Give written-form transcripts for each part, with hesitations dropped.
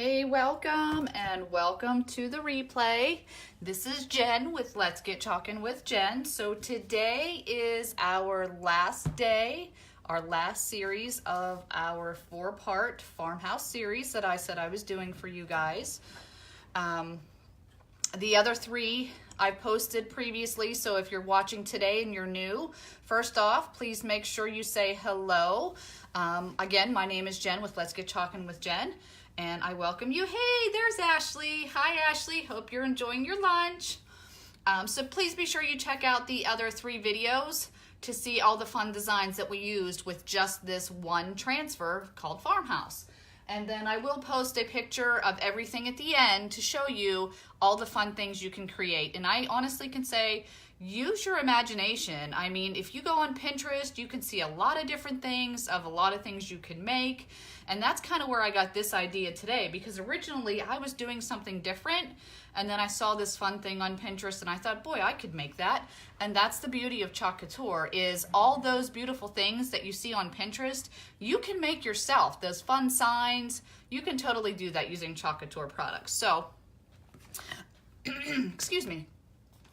Hey, welcome and welcome to the replay. This is Jen with Let's Get Chalkin' with Jen. So today is our last day, our last series of our 4-part farmhouse series that I said I was doing for you guys. The other 3 I posted previously, so if you're watching today and you're new, first off, please make sure you say hello. Again, my name is Jen with Let's Get Chalkin' with Jen. And I welcome you. Hey, there's Ashley. Hi, Ashley. Hope you're enjoying your lunch. So please be sure you check out the other 3 videos to see all the fun designs that we used with just this one transfer called Farmhouse. And then I will post a picture of everything at the end to show you all the fun things you can create. And I honestly can say, use your imagination. I mean, if you go on Pinterest, you can see a lot of different things of a lot of things you can make. And that's kind of where I got this idea today, because originally I was doing something different, and then I saw this fun thing on Pinterest and I thought, boy, I could make that. And that's the beauty of chalk couture, is all those beautiful things that you see on Pinterest, you can make yourself. Those fun signs, you can totally do that using chalk couture products. So, excuse me.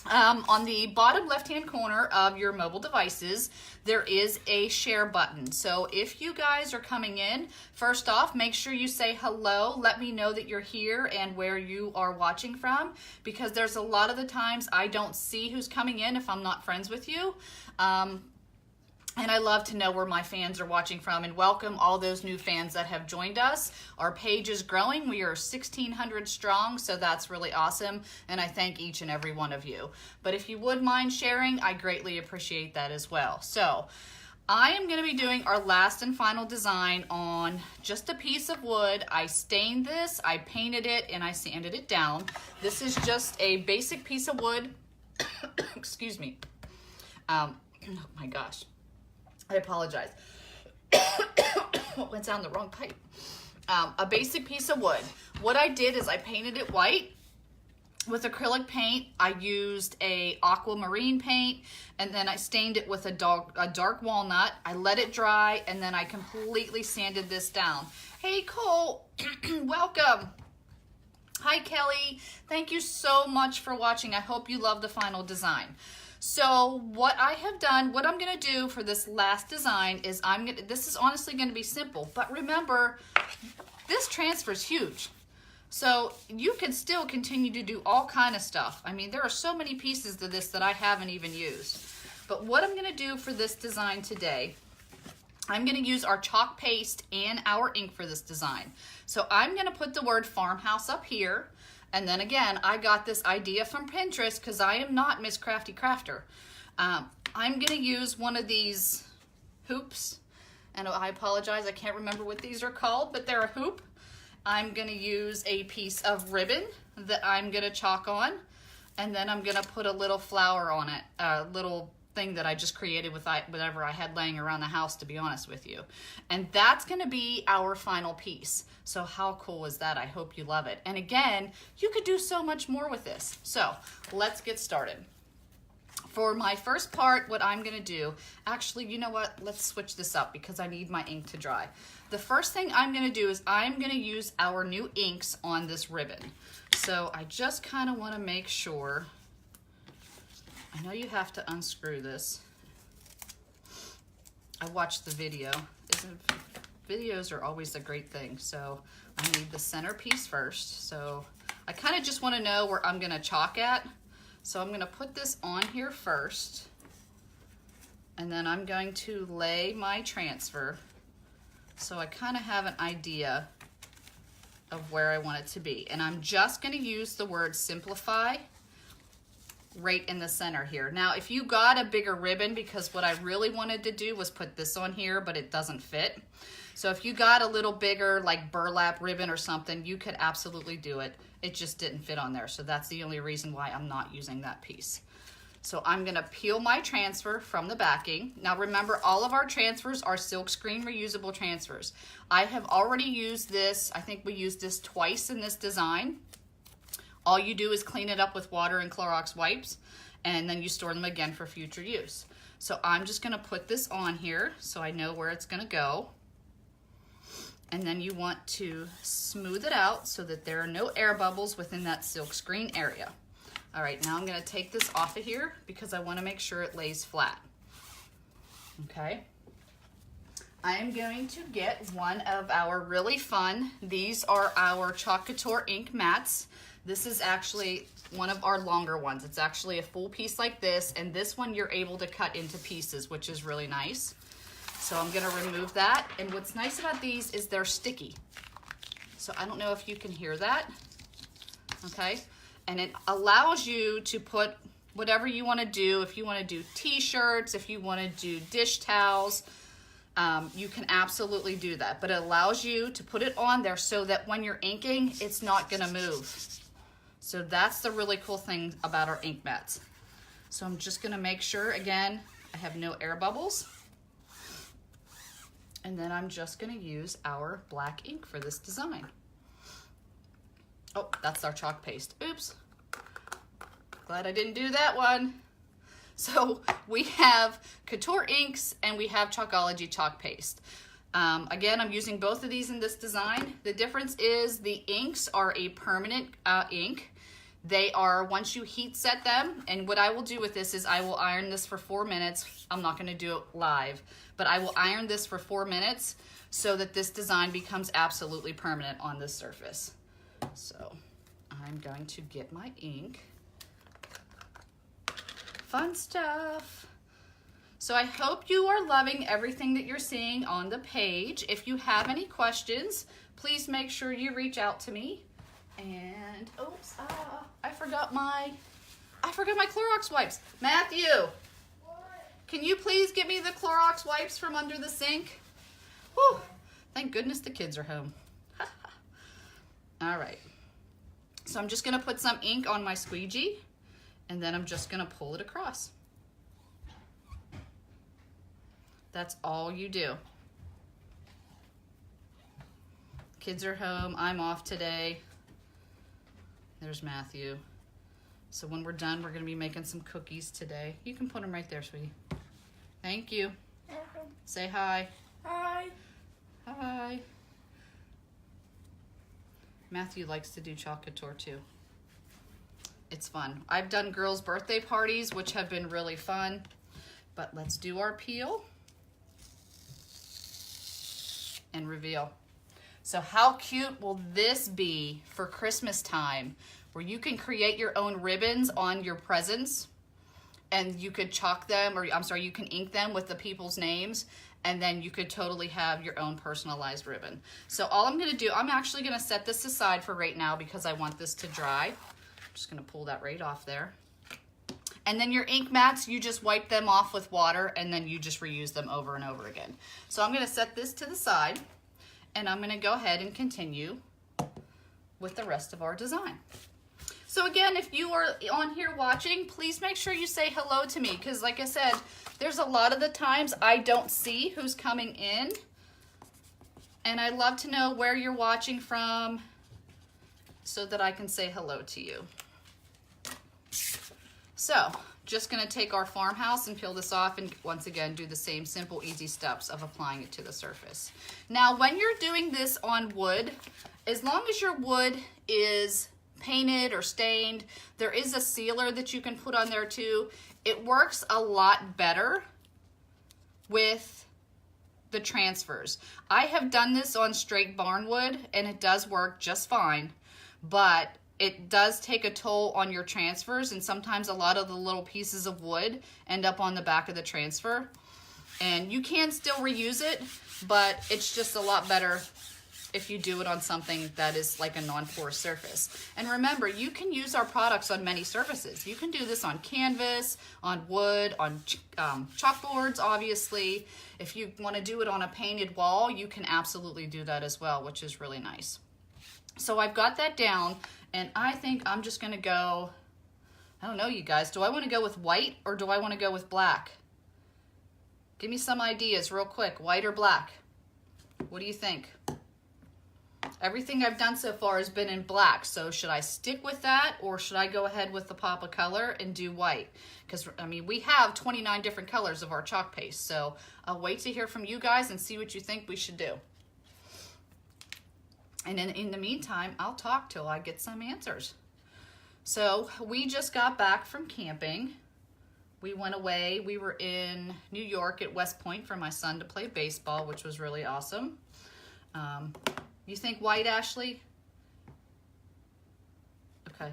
On the bottom left-hand corner of your mobile devices, there is a share button. So if you guys are coming in, first off, make sure you say hello. Let me know that you're here and where you are watching from, because there's a lot of the times I don't see who's coming in if I'm not friends with you. And I love to know where my fans are watching from, and welcome all those new fans that have joined us. Our page is growing. We are 1,600 strong, so that's really awesome, and I thank each and every one of you. But if you would mind sharing, I greatly appreciate that as well. So I am going to be doing our last and final design on just a piece of wood. I stained this, I painted it, and I sanded it down. This is just a basic piece of wood. Excuse me. Oh my gosh. I apologize. Went down the wrong pipe. A basic piece of wood. What I did is I painted it white with acrylic paint. I used a aquamarine paint, and then I stained it with a dark walnut. I let it dry, and then I completely sanded this down. Hey, Cole, welcome. Hi, Kelly. Thank you so much for watching. I hope you love the final design. So what I have done, what I'm going to do for this last design is this is honestly going to be simple, but remember, this transfer is huge. So you can still continue to do all kind of stuff. I mean, there are so many pieces to this that I haven't even used. But what I'm going to do for this design today, I'm going to use our chalk paste and our ink for this design. So I'm going to put the word farmhouse up here. And then again, I got this idea from Pinterest because I am not Miss Crafty Crafter. I'm going to use one of these hoops. And I apologize, I can't remember what these are called, but they're a hoop. I'm going to use a piece of ribbon that I'm going to chalk on. And then I'm going to put a little flower on it, a little thing that I just created with whatever I had laying around the house, to be honest with you. And that's going to be our final piece. So how cool is that? I hope you love it. And again, you could do so much more with this. So let's get started. For my first part, what I'm going to do, actually, you know what? Let's switch this up because I need my ink to dry. The first thing I'm going to do is I'm going to use our new inks on this ribbon. So I just kind of want to make sure. I know you have to unscrew this. I watched the video. Videos are always a great thing. So I need the center piece first. So I kind of just want to know where I'm going to chalk at. So I'm going to put this on here first. And then I'm going to lay my transfer. So I kind of have an idea of where I want it to be. And I'm just going to use the word simplify right in the center here. Now, if you got a bigger ribbon, because what I really wanted to do was put this on here, but it doesn't fit. So if you got a little bigger, like burlap ribbon or something, you could absolutely do it. It just didn't fit on there. So that's the only reason why I'm not using that piece. So I'm gonna peel my transfer from the backing. Now remember, all of our transfers are silkscreen reusable transfers. I have already used this. I think we used this twice in this design. All you do is clean it up with water and Clorox wipes, and then you store them again for future use. So I'm just gonna put this on here so I know where it's gonna go. And then you want to smooth it out so that there are no air bubbles within that silk screen area. All right, now I'm gonna take this off of here because I wanna make sure it lays flat. Okay. I am going to get one of our really fun, these are our Chalk Couture ink mats. This is actually one of our longer ones. It's actually a full piece like this, and this one you're able to cut into pieces, which is really nice. So I'm gonna remove that, and what's nice about these is they're sticky. So I don't know if you can hear that, okay? And it allows you to put whatever you wanna do. If you wanna do t-shirts, if you wanna do dish towels, you can absolutely do that, but it allows you to put it on there so that when you're inking, it's not gonna move. So that's the really cool thing about our ink mats. So I'm just gonna make sure, again, I have no air bubbles. And then I'm just gonna use our black ink for this design. Oh, that's our chalk paste. Oops. Glad I didn't do that one. So we have Couture inks and we have Chalkology chalk paste. Again, I'm using both of these in this design. The difference is the inks are a permanent ink. They are, once you heat set them, and what I will do with this is I will iron this for 4 minutes. I'm not gonna do it live, but I will iron this for 4 minutes so that this design becomes absolutely permanent on this surface. So I'm going to get my ink. Fun stuff. So I hope you are loving everything that you're seeing on the page. If you have any questions, please make sure you reach out to me. And oops, I forgot my Clorox wipes. Matthew, what? Can you please get me the Clorox wipes from under the sink? Whew, thank goodness the kids are home. All right, so I'm just gonna put some ink on my squeegee, and then I'm just gonna pull it across. That's all you do. Kids are home, I'm off today. There's Matthew. So when we're done, we're gonna be making some cookies today. You can put them right there, sweetie. Thank you. Say hi. Hi. Hi. Matthew likes to do Chalk Couture too. It's fun. I've done girls' birthday parties, which have been really fun. But let's do our peel and reveal. So how cute will this be for Christmas time, where you can create your own ribbons on your presents, and you could chalk them, or I'm sorry, you can ink them with the people's names, and then you could totally have your own personalized ribbon. So all I'm gonna do, I'm actually gonna set this aside for right now because I want this to dry. I'm just gonna pull that right off there. And then your ink mats, you just wipe them off with water, and then you just reuse them over and over again. So I'm gonna set this to the side, and I'm gonna go ahead and continue with the rest of our design. So again, if you are on here watching, please make sure you say hello to me, because like I said, there's a lot of the times I don't see who's coming in, and I love to know where you're watching from so that I can say hello to you. So, just gonna take our Farmhouse and peel this off, and once again do the same simple, easy steps of applying it to the surface. Now, when you're doing this on wood, as long as your wood is painted or stained, there is a sealer that you can put on there too. It works a lot better with the transfers. I have done this on straight barnwood, and it does work just fine, but it does take a toll on your transfers, and sometimes a lot of the little pieces of wood end up on the back of the transfer. And you can still reuse it, but it's just a lot better if you do it on something that is like a non-porous surface. And remember, you can use our products on many surfaces. You can do this on canvas, on wood, on chalkboards, obviously. If you want to do it on a painted wall, you can absolutely do that as well, which is really nice. So I've got that down, and I think I'm just gonna go, I don't know, you guys, do I wanna go with white or do I wanna go with black? Give me some ideas real quick, white or black? What do you think? Everything I've done so far has been in black, so should I stick with that, or should I go ahead with the pop of color and do white? Because, I mean, we have 29 different colors of our chalk paste, so I'll wait to hear from you guys and see what you think we should do. And in the meantime, I'll talk till I get some answers. So we just got back from camping. We went away. We were in New York at West Point for my son to play baseball, which was really awesome. You think white, Ashley? Okay.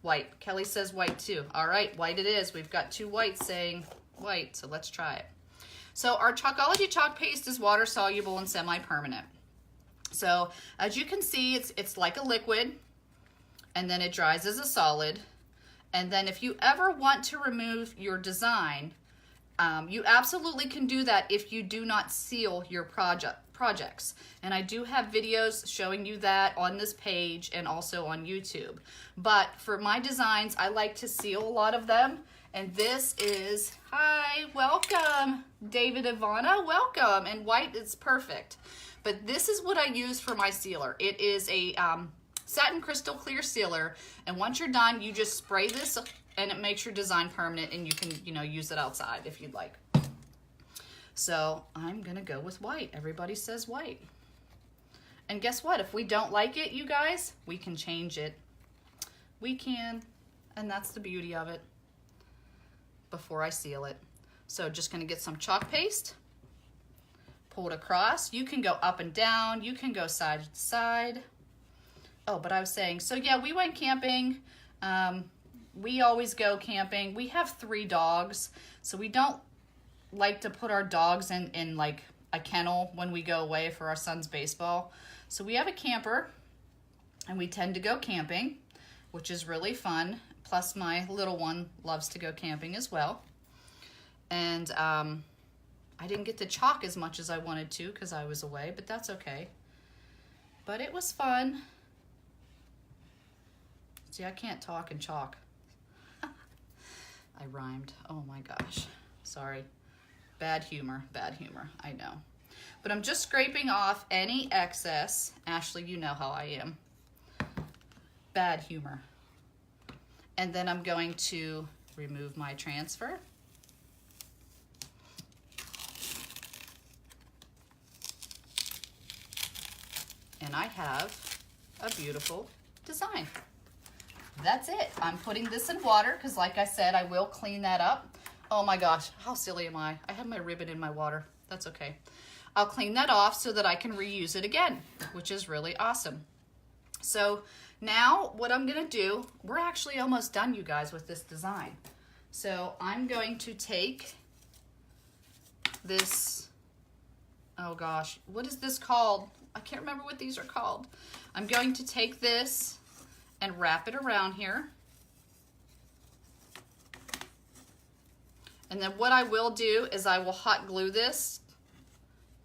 White. Kelly says white too. All right, white it is. We've got 2 whites saying white, so let's try it. So our Chalkology chalk paste is water soluble and semi-permanent. So as you can see, it's like a liquid, and then it dries as a solid. And then if you ever want to remove your design, you absolutely can do that if you do not seal your projects. And I do have videos showing you that on this page and also on YouTube. But for my designs, I like to seal a lot of them. And this is, hi, welcome, David Ivana, welcome. And white is perfect. But this is what I use for my sealer. It is a satin crystal clear sealer. And once you're done, you just spray this and it makes your design permanent, and you can, use it outside if you'd like. So I'm gonna go with white. Everybody says white. And guess what? If we don't like it, you guys, we can change it. We can, and that's the beauty of it before I seal it. So just gonna get some chalk paste, pull it across. You can go up and down, you can go side to side. Oh, but I was saying, so yeah, we went camping. We always go camping. We have 3 dogs, so we don't like to put our dogs in like a kennel when we go away for our son's baseball. So we have a camper, and we tend to go camping, which is really fun. Plus my little one loves to go camping as well. And I didn't get to chalk as much as I wanted to because I was away, but that's okay. But it was fun. See, I can't talk and chalk. I rhymed. Oh my gosh. Sorry. Bad humor, I know. But I'm just scraping off any excess. Ashley, you know how I am. Bad humor. And then I'm going to remove my transfer. And I have a beautiful design. That's it. I'm putting this in water because, like I said, I will clean that up. Oh my gosh, how silly am I? I have my ribbon in my water. That's okay. I'll clean that off so that I can reuse it again, which is really awesome. So now what I'm gonna do, we're actually almost done, you guys, with this design. So I'm going to take this, oh gosh, what is this called? I can't remember what these are called. I'm going to take this and wrap it around here. And then what I will do is I will hot glue this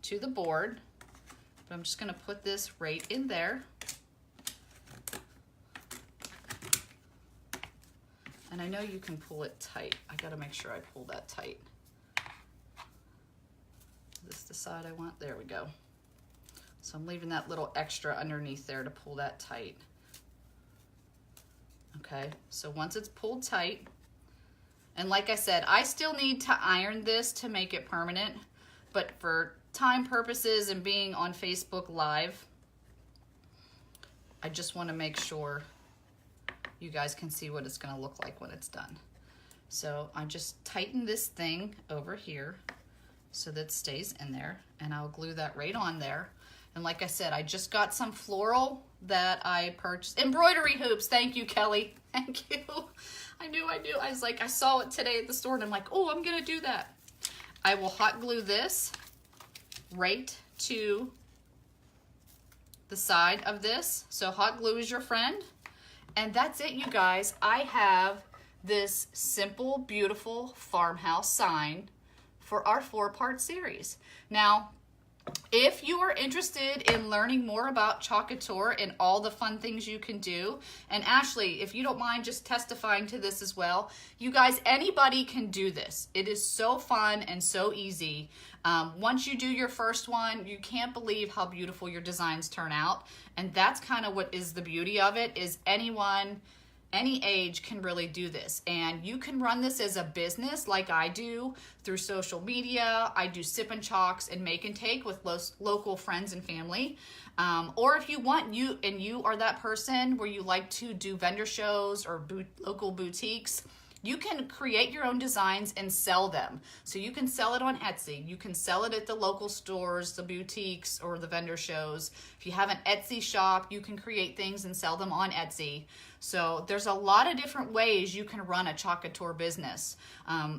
to the board. But I'm just gonna put this right in there. And I know you can pull it tight. I gotta make sure I pull that tight. Is this the side I want? There we go. So I'm leaving that little extra underneath there to pull that tight. Okay, so once it's pulled tight, and like I said, I still need to iron this to make it permanent, but for time purposes and being on Facebook Live, I just want to make sure you guys can see what it's going to look like when it's done. So I just tighten this thing over here so that it stays in there, and I'll glue that right on there. And like I said, I just got some floral that I purchased. Embroidery hoops. Thank you, Kelly. Thank you. I knew. I was like, I saw it today at the store and I'm like, oh, I'm going to do that. I will hot glue this right to the side of this. So hot glue is your friend. And that's it, you guys. I have this simple, beautiful farmhouse sign for our 4-part series. Now, if you are interested in learning more about chalk couture and all the fun things you can do, and Ashley, if you don't mind just testifying to this as well, you guys, anybody can do this. It is so fun and so easy. Once you do your first one, you can't believe how beautiful your designs turn out. And that's kind of what is the beauty of it, is anyone any age can really do this. And you can run this as a business like I do through social media. I do sip and chalks and make and take with local friends and family. Or if you want, you are that person where you like to do vendor shows or local boutiques, you can create your own designs and sell them. So you can sell it on Etsy. You can sell it at the local stores, the boutiques, or the vendor shows. If you have an Etsy shop, you can create things and sell them on Etsy. So there's a lot of different ways you can run a chalk couture business.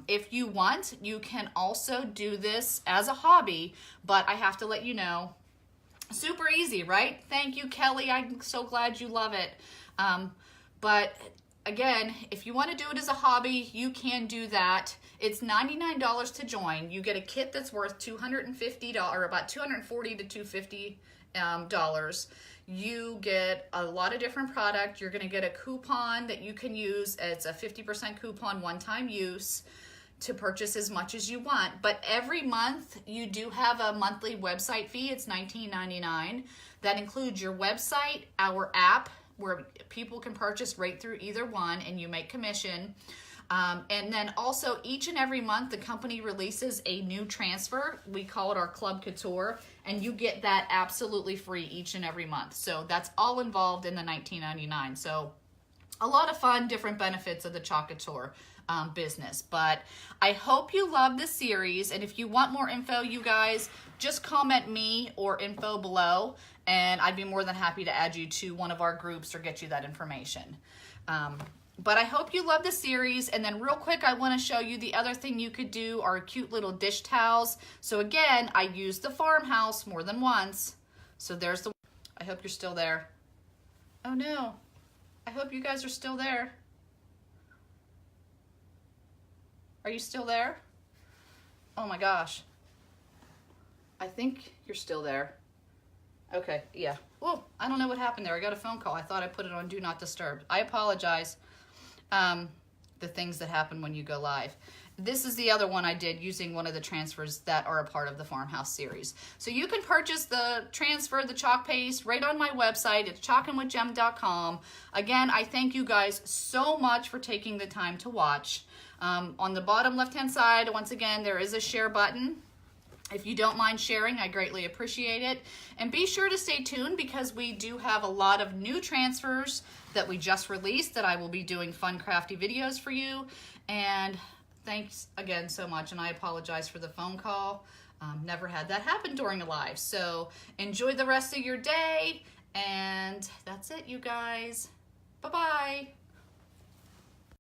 If you want, you can also do this as a hobby, but I have to let you know, super easy, right? Thank you, Kelly. I'm so glad you love it. But again, if you want to do it as a hobby, you can do that. It's $99 to join. You get a kit that's worth $250 or about $240 to $250. You get a lot of different product. You're going to get a coupon that you can use. It's a 50% coupon, one-time use, to purchase as much as you want. But every month you do have a monthly website fee. It's $19.99. That includes your website, our app, where people can purchase right through either one and you make commission. And then also each and every month the company releases a new transfer. We call it our Club Couture, and you get that absolutely free each and every month. So that's all involved in the $19.99. So a lot of fun, different benefits of the chalk couture business. But I hope you love this series, and if you want more info, you guys, just comment me or info below, and I'd be more than happy to add you to one of our groups or get you that information. But I hope you love the series. And then real quick, I want to show you the other thing you could do are cute little dish towels. So again, I used the Farmhouse more than once. So there's the, I hope you're still there. Oh no, I hope you guys are still there. Are you still there? Oh my gosh. I think you're still there. Okay, yeah. Whoa, I don't know what happened there. I got a phone call. I thought I put it on Do Not Disturb. I apologize. The things that happen when you go live. This is the other one I did using one of the transfers that are a part of the Farmhouse series. So you can purchase the transfer, the chalk paste, right on my website. It's chalkandwithgem.com. Again, I thank you guys so much for taking the time to watch. On the bottom left-hand side, once again, there is a share button. If you don't mind sharing, I greatly appreciate it. And be sure to stay tuned because we do have a lot of new transfers that we just released that I will be doing fun, crafty videos for you. And thanks again so much. And I apologize for the phone call. Never had that happen during a live. So enjoy the rest of your day. And that's it, you guys. Bye-bye.